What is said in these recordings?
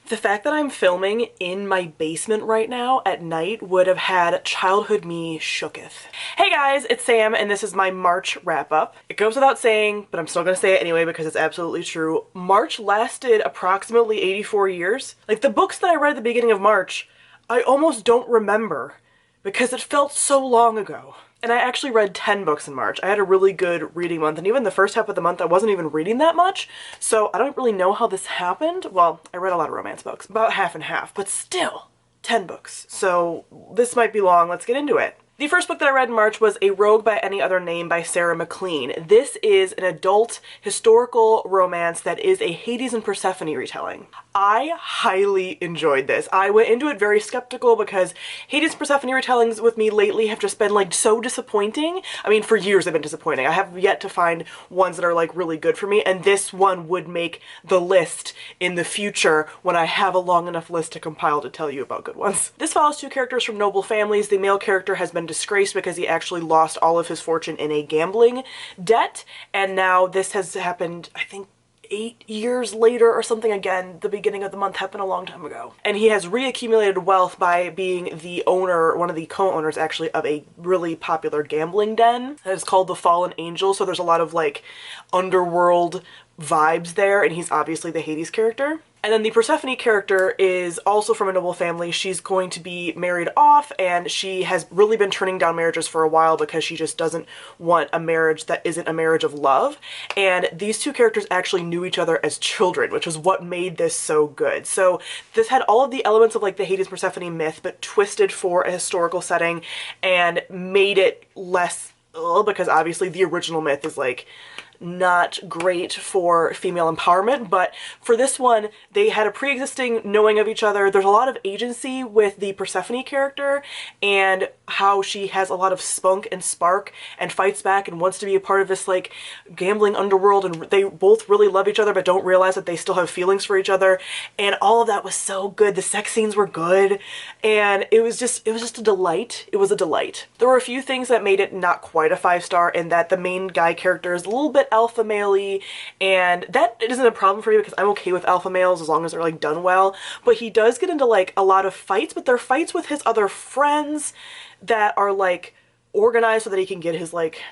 The fact that I'm filming in my basement right now at night would have had childhood me shooketh. Hey guys, it's Sam and this is my March wrap up. It goes without saying, but I'm still gonna say it anyway because it's absolutely true. March lasted approximately 84 years. Like the books that I read at the beginning of March, I almost don't remember because it felt so long ago. And I actually read 10 books in March. I had a really good reading month, and even the first half of the month I wasn't even reading that much, so I don't really know how this happened. Well, I read a lot of romance books, about half and half, but still 10 books. So this might be long. Let's get into it. The first book that I read in March was A Rogue by Any Other Name by Sarah MacLean. This is an adult historical romance that is a Hades and Persephone retelling. I highly enjoyed this. I went into it very skeptical because Hades and Persephone retellings with me lately have just been like so disappointing. I mean, for years they've been disappointing. I have yet to find ones that are like really good for me, and this one would make the list in the future when I have a long enough list to compile to tell you about good ones. This follows two characters from noble families. The male character has been disgraced because he actually lost all of his fortune in a gambling debt, and now this has happened, I think, 8 years later or something. Again, the beginning of the month happened a long time ago. And he has reaccumulated wealth by being the owner, one of the co-owners actually, of a really popular gambling den that is called the Fallen Angel. So there's a lot of like underworld vibes there, and he's obviously the Hades character. And then the Persephone character is also from a noble family. She's going to be married off, and she has really been turning down marriages for a while because she just doesn't want a marriage that isn't a marriage of love. And these two characters actually knew each other as children, which is what made this so good. So this had all of the elements of like the Hades Persephone myth, but twisted for a historical setting and made it less because obviously the original myth is like not great for female empowerment, but for this one they had a pre-existing knowing of each other. There's a lot of agency with the Persephone character and how she has a lot of spunk and spark and fights back and wants to be a part of this like gambling underworld, and they both really love each other but don't realize that they still have feelings for each other, and all of that was so good. The sex scenes were good, and it was just a delight. It was a delight. There were a few things that made it not quite a 5-star, in that the main guy character is a little bit alpha male-y, and that isn't a problem for me because I'm okay with alpha males as long as they're like done well. But he does get into like a lot of fights, but they're fights with his other friends that are like organized so that he can get his like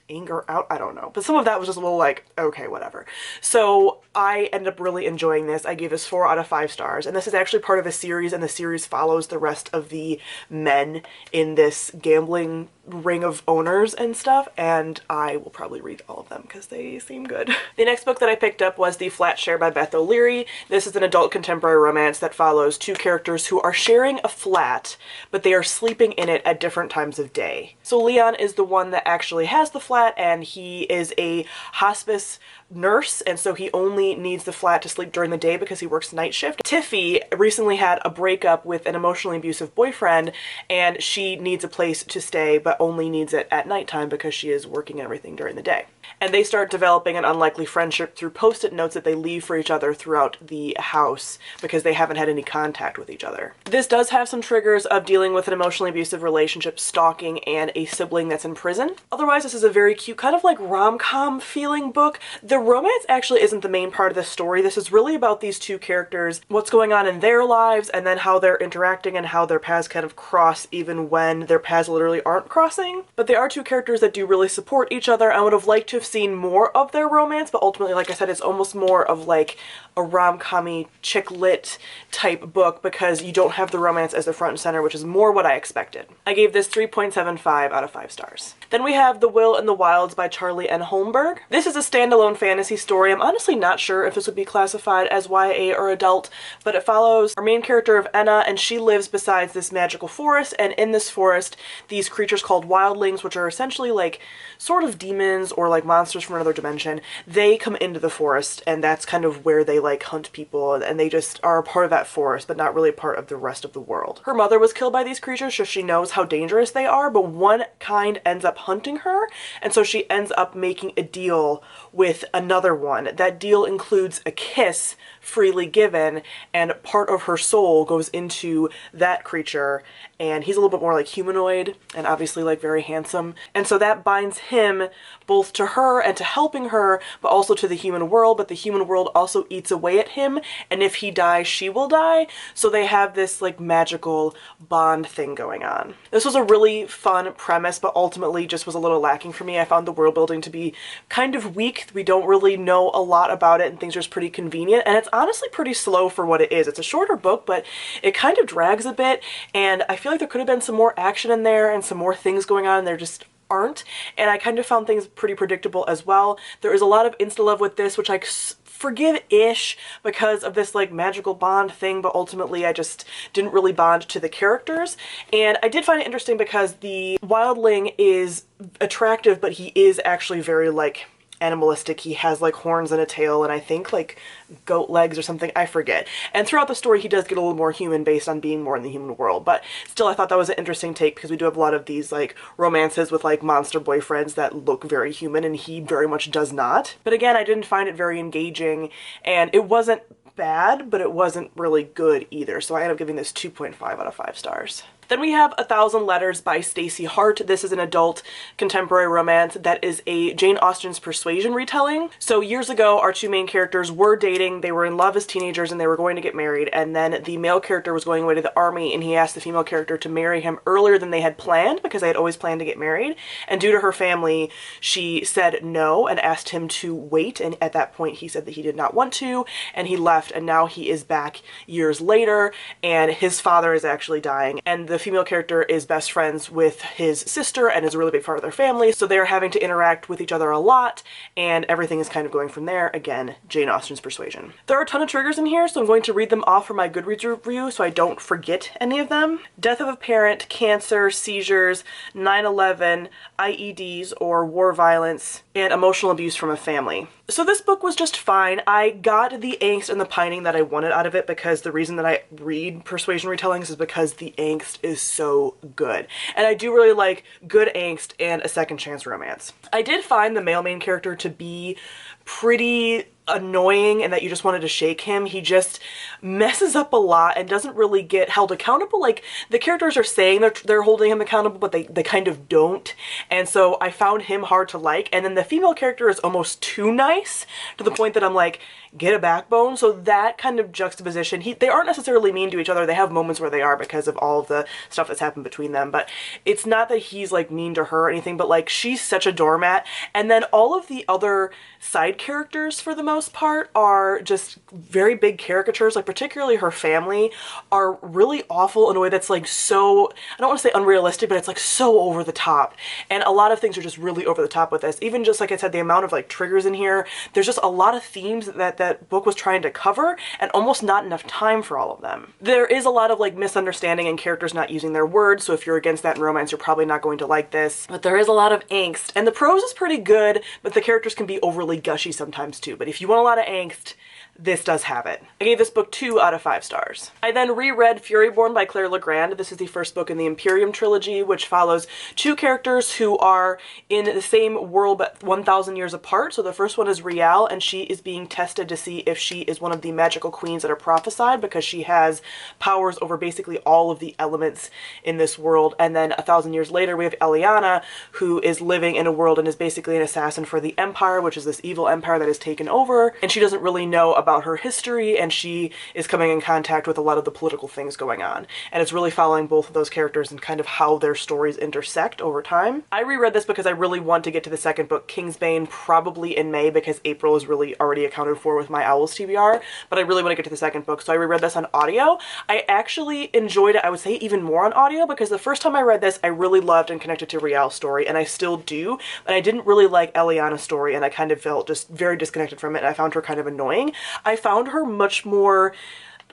anger out. I don't know, but some of that was just a little like, okay, whatever. So I ended up really enjoying this. I gave this 4 out of 5 stars, and this is actually part of a series, and the series follows the rest of the men in this gambling ring of owners and stuff, and I will probably read all of them because they seem good. The next book that I picked up was the Flatshare by Beth OLeary. This is an adult contemporary romance that follows two characters who are sharing a flat, but they are sleeping in it at different times of day. So Leon is the one that actually has the flat, and he is a hospice nurse, and so he only needs the flat to sleep during the day because he works night shift. Tiffy recently had a breakup with an emotionally abusive boyfriend, and she needs a place to stay but only needs it at nighttime because she is working everything during the day. And they start developing an unlikely friendship through post-it notes that they leave for each other throughout the house because they haven't had any contact with each other. This does have some triggers of dealing with an emotionally abusive relationship, stalking, and a sibling that's in prison. Otherwise, this is a very cute, kind of like rom-com feeling book. The romance actually isn't the main part of the story. This is really about these two characters, what's going on in their lives, and then how they're interacting and how their paths kind of cross even when their paths literally aren't crossing. But they are two characters that do really support each other. I would have liked to have seen more of their romance, but ultimately, like I said, it's almost more of like a rom-com-y chick lit type book because you don't have the romance as the front and center, which is more what I expected. I gave this 3.75 out of 5 stars. Then we have The Will in the Wilds by Charlie N. Homburg. This is a standalone fantasy story. I'm honestly not sure if this would be classified as YA or adult, but it follows our main character of Enna, and she lives beside this magical forest, and in this forest these creatures called wildlings, which are essentially like sort of demons or like monsters from another dimension, they come into the forest, and that's kind of where they like hunt people, and they just are a part of that forest but not really a part of the rest of the world. Her mother was killed by these creatures, so she knows how dangerous they are, but one kind ends up hunting her, and so she ends up making a deal with another one. That deal includes a kiss freely given, and part of her soul goes into that creature, and he's a little bit more like humanoid and obviously like very handsome, and so that binds him both to her and to helping her, but also to the human world, but the human world also eats away at him, and if he dies, she will die. So they have this like magical bond thing going on. This was a really fun premise, but ultimately just was a little lacking for me. I found the world building to be kind of weak. We don't really know a lot about it, and things are just pretty convenient, and it's honestly pretty slow for what it is. It's a shorter book, but it kind of drags a bit, and I feel like there could have been some more action in there and some more things going on, and there just aren't. And I kind of found things pretty predictable as well. There is a lot of insta-love with this, which I forgive-ish because of this like magical bond thing, but ultimately I just didn't really bond to the characters. And I did find it interesting because the wildling is attractive, but he is actually very like animalistic. He has like horns and a tail and I think like goat legs or something, I forget. And throughout the story he does get a little more human based on being more in the human world, but still I thought that was an interesting take because we do have a lot of these like romances with like monster boyfriends that look very human and he very much does not. But again, I didn't find it very engaging, and it wasn't bad, but it wasn't really good either, so I ended up giving this 2.5 out of 5 stars. Then we have 1,000 Letters by Stacey Hart. This is an adult contemporary romance that is a Jane Austen's Persuasion retelling. So years ago, our two main characters were dating, they were in love as teenagers, and they were going to get married, and then the male character was going away to the army, and he asked the female character to marry him earlier than they had planned, because they had always planned to get married, and due to her family, she said no and asked him to wait, and at that point he said that he did not want to, and he left, and now he is back years later, and his father is actually dying, and the female character is best friends with his sister and is a really big part of their family, so they're having to interact with each other a lot, and everything is kind of going from there. Again, Jane Austen's Persuasion. There are a ton of triggers in here, so I'm going to read them off for my Goodreads review so I don't forget any of them. Death of a parent, cancer, seizures, 9/11, IEDs or war violence, and emotional abuse from a family. So this book was just fine. I got the angst and the pining that I wanted out of it because the reason that I read persuasion retellings is because the angst is so good. And I do really like good angst and a second chance romance. I did find the male main character to be pretty annoying and that you just wanted to shake him. He just messes up a lot and doesn't really get held accountable. Like, the characters are saying they're holding him accountable, but they kind of don't. And so I found him hard to like. And then the female character is almost too nice to the point that I'm like, get a backbone. So that kind of juxtaposition, they aren't necessarily mean to each other. They have moments where they are because of all of the stuff that's happened between them, but it's not that he's like mean to her or anything, but like she's such a doormat. And then all of the other side characters for the most part are just very big caricatures. Like particularly her family are really awful in a way that's like so, I don't want to say unrealistic, but it's like so over the top. And a lot of things are just really over the top with this. Even just like I said, the amount of like triggers in here, there's just a lot of themes that book was trying to cover and almost not enough time for all of them. There is a lot of like misunderstanding and characters not using their words, so if you're against that in romance, you're probably not going to like this. But there is a lot of angst, and the prose is pretty good, but the characters can be overly gushy sometimes too. But if you want a lot of angst, this does have it. I gave this book 2 out of 5 stars. I then reread Furyborn by Clare Legrand. This is the first book in the Imperium trilogy, which follows 2 characters who are in the same world but 1,000 years apart. So the first one is Rial, and she is being tested to see if she is one of the magical queens that are prophesied because she has powers over basically all of the elements in this world. And then 1,000 years later, we have Eliana, who is living in a world and is basically an assassin for the Empire, which is this evil empire that has taken over. And she doesn't really know about her history, and she is coming in contact with a lot of the political things going on. And it's really following both of those characters and kind of how their stories intersect over time. I reread this because I really want to get to the second book, Kingsbane, probably in May because April is really already accounted for with my Owls TBR, but I really want to get to the second book, so I reread this on audio. I actually enjoyed it, I would say even more on audio, because the first time I read this, I really loved and connected to Rial's story, and I still do, but I didn't really like Eliana's story, and I kind of felt just very disconnected from it, and I found her kind of annoying. I found her much more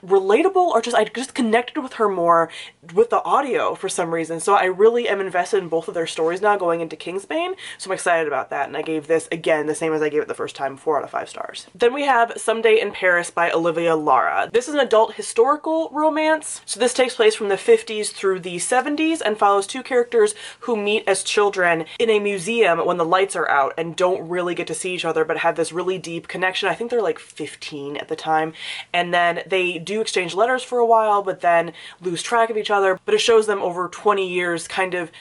relatable, or just I just connected with her more with the audio for some reason. So I really am invested in both of their stories now going into Kingsbane, so I'm excited about that. And I gave this, again, the same as I gave it the first time, 4 out of 5 stars. Then we have Someday in Paris by Olivia Lara. This is an adult historical romance. So this takes place from the 50s through the 70s and follows 2 characters who meet as children in a museum when the lights are out and don't really get to see each other but have this really deep connection. I think they're like 15 at the time, and then they do exchange letters for a while but then lose track of each other. But it shows them over 20 years kind of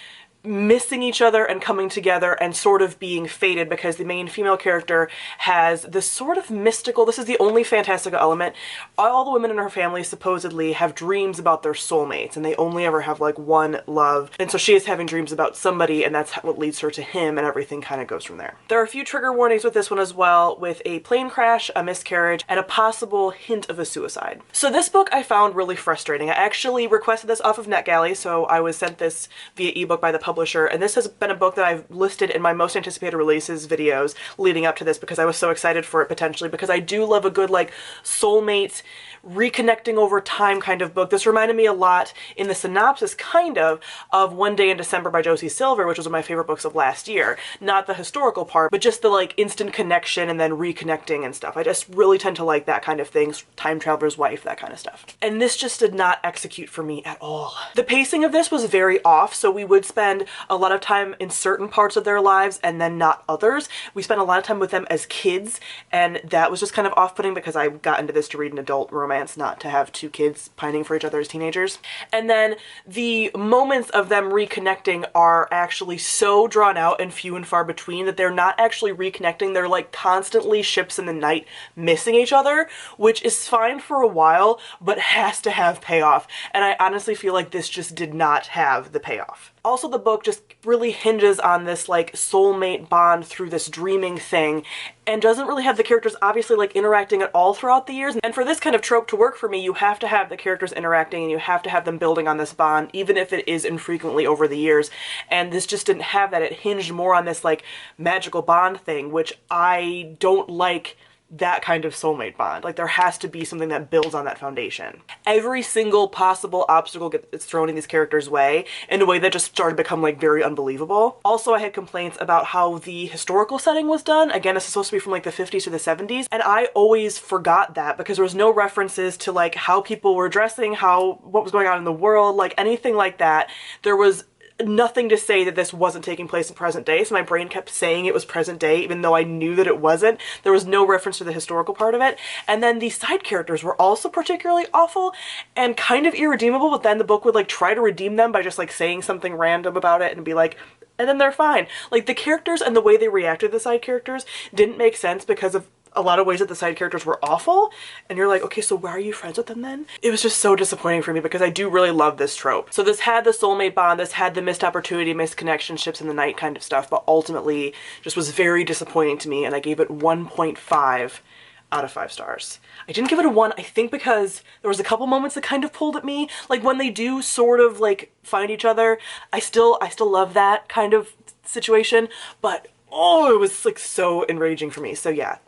missing each other and coming together and sort of being fated, because the main female character has this sort of mystical, this is the only fantastical element, all the women in her family supposedly have dreams about their soulmates and they only ever have like one love, and so she is having dreams about somebody and that's what leads her to him, and everything kind of goes from there. There are a few trigger warnings with this one as well, with a plane crash, a miscarriage, and a possible hint of a suicide. So this book I found really frustrating. I actually requested this off of NetGalley, so I was sent this via ebook by the publisher, and this has been a book that I've listed in my most anticipated releases videos leading up to this because I was so excited for it potentially, because I do love a good like soulmate reconnecting over time kind of book. This reminded me a lot in the synopsis kind of One Day in December by Josie Silver, which was one of my favorite books of last year. Not the historical part, but just the like instant connection and then reconnecting and stuff. I just really tend to like that kind of thing, Time Traveler's Wife, that kind of stuff. And this just did not execute for me at all. The pacing of this was very off, so we would spend a lot of time in certain parts of their lives and then not others. We spent a lot of time with them as kids, and that was just kind of off-putting because I got into this to read an adult romance, not to have two kids pining for each other as teenagers. And then the moments of them reconnecting are actually so drawn out and few and far between that they're not actually reconnecting. They're like constantly ships in the night missing each other, which is fine for a while, but has to have payoff. And I honestly feel like this just did not have the payoff. Also, the book just really hinges on this like soulmate bond through this dreaming thing, and doesn't really have the characters obviously like interacting at all throughout the years. And for this kind of trope to work for me, you have to have the characters interacting and you have to have them building on this bond, even if it is infrequently over the years. And this just didn't have that. It hinged more on this like magical bond thing, which I don't like. That kind of soulmate bond. Like there has to be something that builds on that foundation. Every single possible obstacle gets thrown in these characters' way in a way that just started to become like very unbelievable. Also, I had complaints about how the historical setting was done. Again, this is supposed to be from like the 50s to the 70s, and I always forgot that because there was no references to like how people were dressing, what was going on in the world, like anything like that. There was nothing to say that this wasn't taking place in present day, so my brain kept saying it was present day even though I knew that it wasn't. There was no reference to the historical part of it. And then the side characters were also particularly awful and kind of irredeemable, but then the book would like try to redeem them by just like saying something random about it and be like, and then they're fine. Like the characters and the way they reacted to the side characters didn't make sense because of a lot of ways that the side characters were awful, and you're like, okay, so why are you friends with them then? It was just so disappointing for me because I do really love this trope. So this had the soulmate bond, this had the missed opportunity, missed connection, ships in the night kind of stuff, but ultimately just was very disappointing to me, and I gave it 1.5 out of 5 stars. I didn't give it a 1, I think because there was a couple moments that kind of pulled at me, like when they do sort of like find each other. I still love that kind of situation, but oh, it was like so enraging for me. So yeah,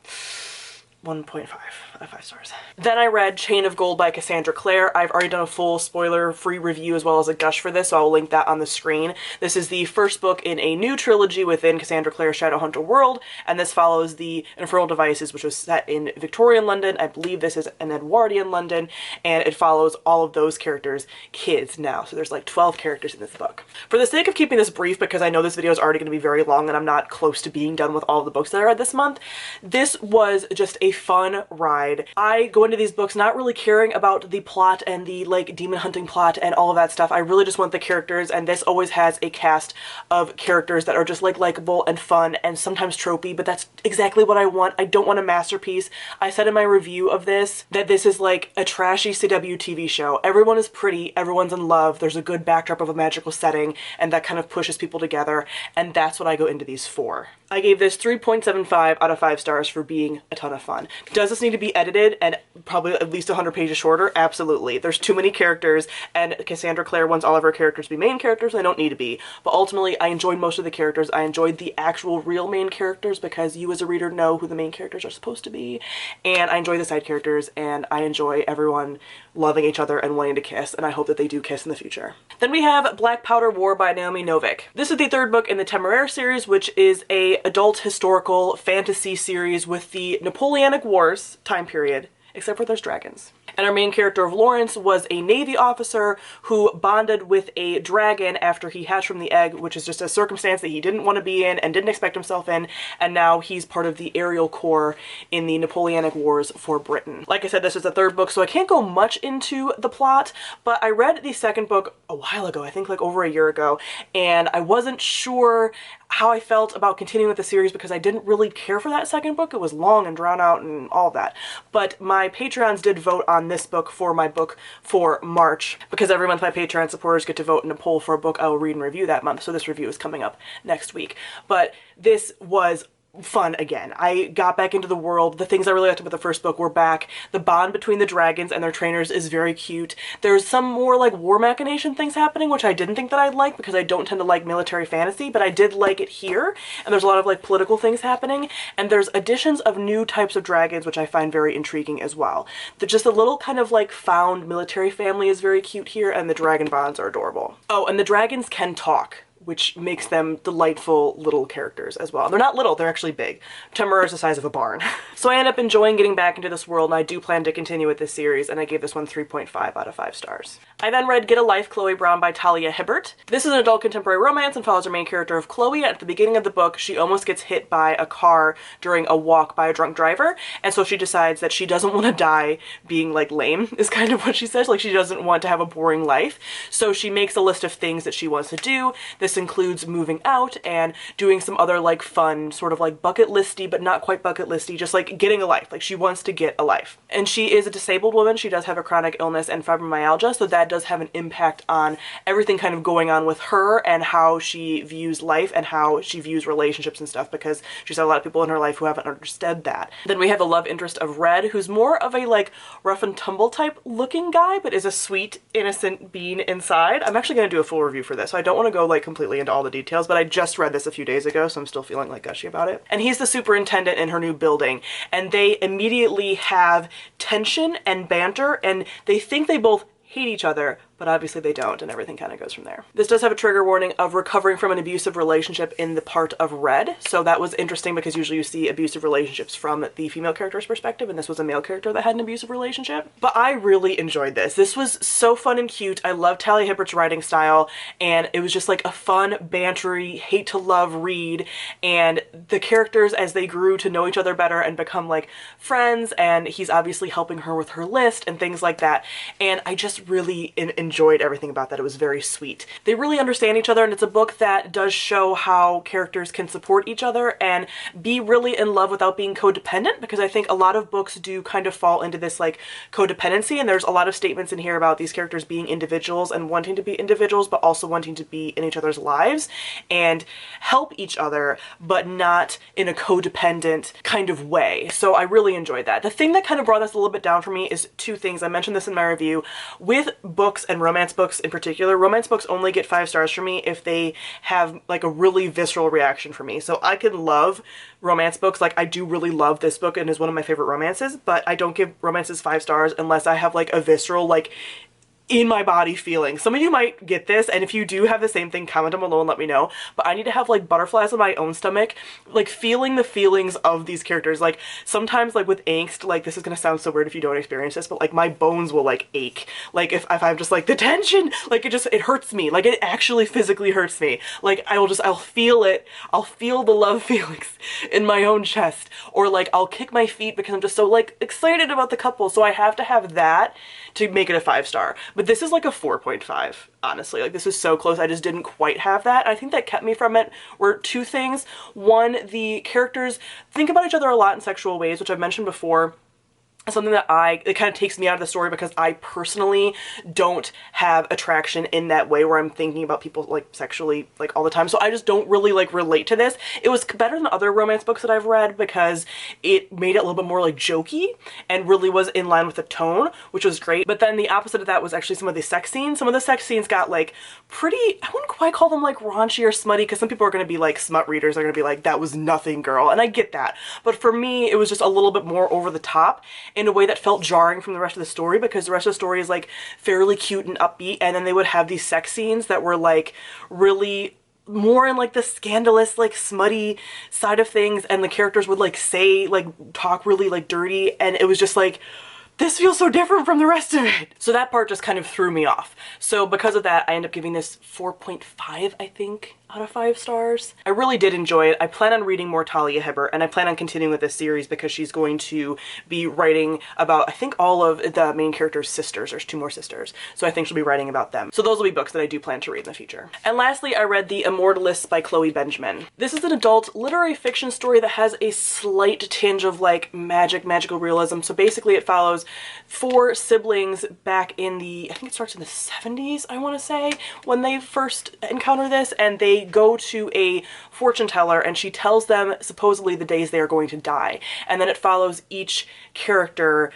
1.5 out of 5 stars. Then I read Chain of Gold by Cassandra Clare. I've already done a full spoiler-free review as well as a gush for this, so I'll link that on the screen. This is the first book in a new trilogy within Cassandra Clare's Shadowhunter world, and this follows the Infernal Devices, which was set in Victorian London. I believe this is an Edwardian London, and it follows all of those characters' kids now. So there's like 12 characters in this book. For the sake of keeping this brief, because I know this video is already going to be very long and I'm not close to being done with all of the books that I read this month, this was just a fun ride. I go into these books not really caring about the plot and the like demon hunting plot and all of that stuff. I really just want the characters, and this always has a cast of characters that are just like likable and fun and sometimes tropey, but that's exactly what I want. I don't want a masterpiece. I said in my review of this that this is like a trashy CW TV show. Everyone is pretty, everyone's in love, there's a good backdrop of a magical setting, and that kind of pushes people together, and that's what I go into these for. I gave this 3.75 out of 5 stars for being a ton of fun. Does this need to be edited and probably at least 100 pages shorter? Absolutely. There's too many characters, and Cassandra Clare wants all of her characters to be main characters, and they don't need to be. But ultimately, I enjoyed most of the characters. I enjoyed the actual real main characters because you as a reader know who the main characters are supposed to be. And I enjoy the side characters, and I enjoy everyone loving each other and wanting to kiss, and I hope that they do kiss in the future. Then we have Blackpowder War by Naomi Novik. This is the 3rd book in the Temeraire series, which is a adult historical fantasy series with the Napoleonic Wars time period except for there's dragons. And our main character of Lawrence was a Navy officer who bonded with a dragon after he hatched from the egg, which is just a circumstance that he didn't want to be in and didn't expect himself in, and now he's part of the aerial corps in the Napoleonic Wars for Britain. Like I said, this is the third book, so I can't go much into the plot, but I read the second book a while ago, I think like over a year ago, and I wasn't sure how I felt about continuing with the series because I didn't really care for that second book. It was long and drawn out and all that. But my Patreons did vote on this book for my book for March, because every month my Patreon supporters get to vote in a poll for a book I will read and review that month. So this review is coming up next week. But this was fun again. I got back into the world. The things I really liked about the first book were back. The bond between the dragons and their trainers is very cute. There's some more like war machination things happening, which I didn't think that I'd like because I don't tend to like military fantasy, but I did like it here. And there's a lot of like political things happening. And there's additions of new types of dragons, which I find very intriguing as well. Just a little kind of like found military family is very cute here, and the dragon bonds are adorable. Oh, and the dragons can talk, which makes them delightful little characters as well. They're not little, they're actually big. Temura is the size of a barn. So I end up enjoying getting back into this world, and I do plan to continue with this series, and I gave this one 3.5 out of 5 stars. I then read Get a Life, Chloe Brown by Talia Hibert. This is an adult contemporary romance and follows our main character of Chloe. At the beginning of the book, she almost gets hit by a car during a walk by a drunk driver, and so she decides that she doesn't want to die being like lame, is kind of what she says. Like she doesn't want to have a boring life. So she makes a list of things that she wants to do. This includes moving out and doing some other like fun, sort of like bucket listy, but not quite bucket listy, just like getting a life. Like she wants to get a life. And she is a disabled woman. She does have a chronic illness and fibromyalgia, so that does have an impact on everything kind of going on with her and how she views life and how she views relationships and stuff, because she's had a lot of people in her life who haven't understood that. Then we have the love interest of Red, who's more of a like rough and tumble type looking guy, but is a sweet, innocent being inside. I'm actually going to do a full review for this, so I don't want to go like completely into all the details, but I just read this a few days ago, so I'm still feeling like gushy about it. And he's the superintendent in her new building, and they immediately have tension and banter, and they think they both hate each other, but obviously they don't, and everything kind of goes from there. This does have a trigger warning of recovering from an abusive relationship in the part of Red, so that was interesting because usually you see abusive relationships from the female character's perspective, and this was a male character that had an abusive relationship. But I really enjoyed this. This was so fun and cute. I love Talia Hibert's writing style, and it was just like a fun, bantery, hate to love read, and the characters as they grew to know each other better and become like friends, and he's obviously helping her with her list and things like that, and I just really enjoyed everything about that. It was very sweet. They really understand each other, and it's a book that does show how characters can support each other and be really in love without being codependent, because I think a lot of books do kind of fall into this like codependency, and there's a lot of statements in here about these characters being individuals and wanting to be individuals, but also wanting to be in each other's lives and help each other, but not in a codependent kind of way. So I really enjoyed that. The thing that kind of brought this a little bit down for me is two things. I mentioned this in my review. With books and romance books in particular, romance books only get 5 stars for me if they have like a really visceral reaction for me. So I can love romance books, like I do really love this book and is one of my favorite romances, but I don't give romances 5 stars unless I have like a visceral, like in my body feeling. Some of you might get this, and if you do have the same thing, comment them below and let me know, but I need to have like butterflies in my own stomach, like feeling the feelings of these characters. Like sometimes like with angst, like this is gonna sound so weird if you don't experience this, but like my bones will like ache. Like if I'm just like the tension, like it hurts me. Like it actually physically hurts me. Like I'll feel it. I'll feel the love feelings in my own chest, or like I'll kick my feet because I'm just so like excited about the couple. So I have to have that to make it a 5 star. But this is like a 4.5, honestly. Like this is so close. I just didn't quite have that. I think that kept me from it were 2 things. One, the characters think about each other a lot in sexual ways, which I've mentioned before. Something that it kind of takes me out of the story because I personally don't have attraction in that way where I'm thinking about people like sexually like all the time. So I just don't really like relate to this. It was better than other romance books that I've read because it made it a little bit more like jokey and really was in line with the tone, which was great. But then the opposite of that was actually some of the sex scenes. Some of the sex scenes got like pretty, I wouldn't quite call them like raunchy or smutty, because some people are going to be like smut readers. They're going to be like, that was nothing, girl. And I get that. But for me, it was just a little bit more over the top in a way that felt jarring from the rest of the story, because the rest of the story is like fairly cute and upbeat, and then they would have these sex scenes that were like really more in like the scandalous, like smutty side of things, and the characters would like say, like talk really like dirty, and it was just like this feels so different from the rest of it. So that part just kind of threw me off. So because of that, I end up giving this 4.5, I think, out of 5 stars. I really did enjoy it. I plan on reading more Talia Hobart, and I plan on continuing with this series because she's going to be writing about, I think, all of the main characters' sisters. There's 2 more sisters. So I think she'll be writing about them. So those will be books that I do plan to read in the future. And lastly, I read The Immortalists by Chloe Benjamin. This is an adult literary fiction story that has a slight tinge of like magical realism. So basically it follows 4 siblings back in the, I think it starts in the 70s, I want to say, when they first encounter this, and they go to a fortune teller and she tells them supposedly the days they are going to die. And then it follows each character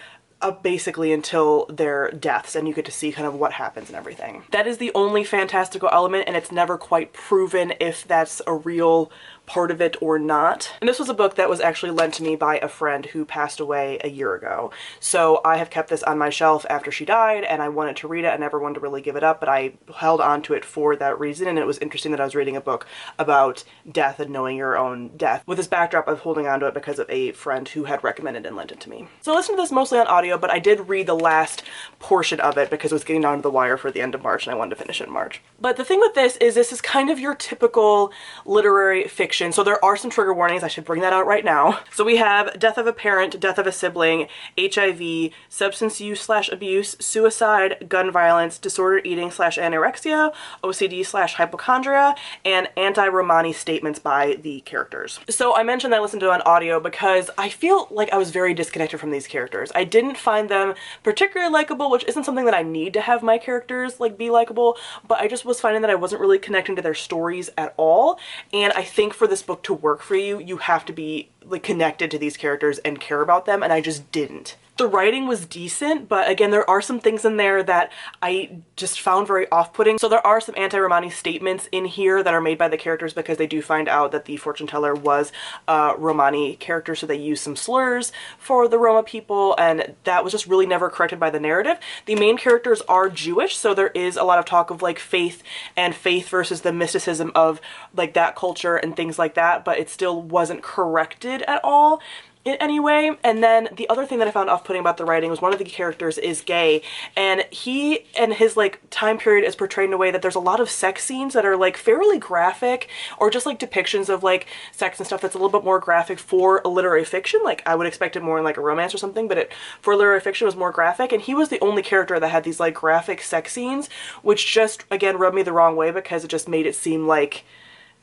basically until their deaths, and you get to see kind of what happens and everything. That is the only fantastical element, and it's never quite proven if that's a real part of it or not. And this was a book that was actually lent to me by a friend who passed away a year ago. So I have kept this on my shelf after she died, and I wanted to read it. I never wanted to really give it up, but I held on to it for that reason, and it was interesting that I was reading a book about death and knowing your own death with this backdrop of holding on to it because of a friend who had recommended and lent it to me. So I listened to this mostly on audio, but I did read the last portion of it because it was getting down to the wire for the end of March and I wanted to finish it in March. But the thing with this is kind of your typical literary fiction. So there are some trigger warnings. I should bring that out right now. So we have death of a parent, death of a sibling, HIV, substance use/abuse, suicide, gun violence, disordered eating/anorexia, OCD/hypochondria, and anti-Romani statements by the characters. So I mentioned that I listened to it on audio because I feel like I was very disconnected from these characters. I didn't find them particularly likable, which isn't something that I need to have my characters like be likable, but I just was finding that I wasn't really connecting to their stories at all. And I think for this book to work for you, you have to be like connected to these characters and care about them, and I just didn't. The writing was decent, but again, there are some things in there that I just found very off-putting. So there are some anti-Romani statements in here that are made by the characters because they do find out that the fortune teller was a Romani character, so they use some slurs for the Roma people, and that was just really never corrected by the narrative. The main characters are Jewish, so there is a lot of talk of like faith and faith versus the mysticism of like that culture and things like that, but it still wasn't corrected at all in any way. And then the other thing that I found off-putting about the writing was one of the characters is gay, and he and his like time period is portrayed in a way that there's a lot of sex scenes that are like fairly graphic, or just like depictions of like sex and stuff that's a little bit more graphic for a literary fiction. Like I would expect it more in like a romance or something, but it for literary fiction was more graphic, and he was the only character that had these like graphic sex scenes, which just again rubbed me the wrong way because it just made it seem like,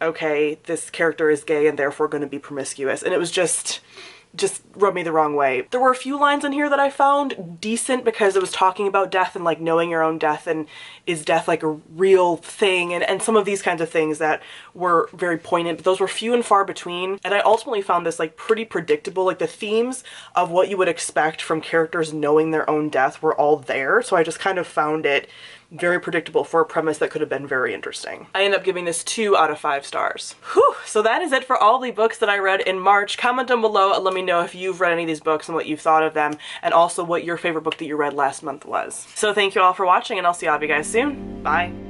okay, this character is gay and therefore going to be promiscuous, and it was just rubbed me the wrong way. There were a few lines in here that I found decent because it was talking about death and like knowing your own death and is death like a real thing, and some of these kinds of things that were very poignant, but those were few and far between. And I ultimately found this like pretty predictable. Like the themes of what you would expect from characters knowing their own death were all there, so I just kind of found it very predictable for a premise that could have been very interesting. I end up giving this 2 out of 5 stars. Whew! So that is it for all the books that I read in March. Comment down below and let me know if you've read any of these books and what you've thought of them, and also what your favorite book that you read last month was. So thank you all for watching, and I'll see all of you guys soon. Bye!